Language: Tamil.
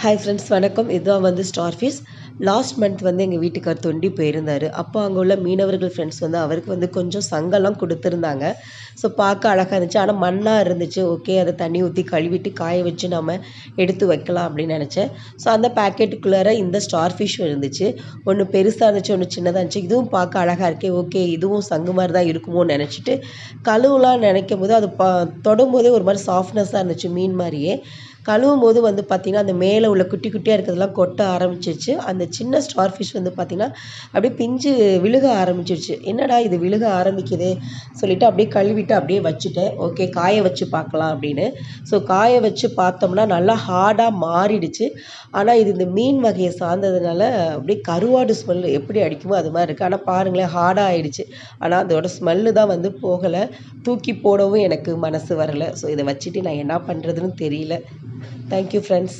ஹாய் ஃப்ரெண்ட்ஸ், வணக்கம். இதுதான் வந்து ஸ்டார் ஃபிஷ். லாஸ்ட் மந்த் வந்து எங்கள் வீட்டுக்கார் தொண்டி போயிருந்தார். அப்போ அங்கே உள்ள மீனவர்கள் ஃப்ரெண்ட்ஸ் வந்து அவருக்கு வந்து கொஞ்சம் சங்கெல்லாம் கொடுத்துருந்தாங்க. ஸோ பார்க்க அழகாக இருந்துச்சு. ஆனால் மண்ணாக இருந்துச்சு. ஓகே, அதை தண்ணி ஊற்றி கழுவிட்டு காய வச்சு நம்ம எடுத்து வைக்கலாம் அப்படின்னு நினச்சேன். ஸோ அந்த பேக்கெட்டுக்குள்ளார இந்த ஸ்டார் ஃபிஷ் இருந்துச்சு. ஒன்று பெருசாக இருந்துச்சு, ஒன்று சின்னதாக இருந்துச்சு. இதுவும் பார்க்க அழகாக இருக்கே, ஓகே இதுவும் சங்கு மாதிரி தான் இருக்குமோன்னு நினச்சிட்டு கழுவலாம் நினைக்கும் போது அது தொடும்போதே ஒரு மாதிரி சாஃப்ட்னஸாக இருந்துச்சு, மீன் மாதிரியே. கழுவும் போது வந்து பார்த்திங்கன்னா அந்த மேலே உள்ள குட்டி குட்டியாக இருக்கிறதெல்லாம் கொட்ட ஆரம்பிச்சிருச்சு. அந்த சின்ன ஸ்டார் ஃபிஷ் வந்து பார்த்திங்கன்னா அப்படியே பிஞ்சு விழுக ஆரம்பிச்சிருச்சு. என்னடா இது விழுக ஆரம்பிக்குது சொல்லிவிட்டு அப்படியே கழுவிட்டு அப்படியே வச்சுட்டேன். ஓகே, காய வச்சு பார்க்கலாம் அப்படின்னு. ஸோ காய வச்சு பார்த்தோம்னா நல்லா ஹார்டாக மாறிடுச்சு. ஆனால் இது இந்த மீன் வகையை சார்ந்ததுனால அப்படியே கருவாடு ஸ்மெல் எப்படி அடிக்குமோ அது மாதிரி இருக்குது. ஆனால் பாருங்களேன், ஹார்டாக ஆயிடுச்சு. ஆனால் அதோட ஸ்மெல்லு தான் வந்து போகலை. தூக்கி போடவும் எனக்கு மனசு வரலை. ஸோ இதை வச்சுட்டு நான் என்ன பண்ணுறதுன்னு தெரியல. Thank you friends.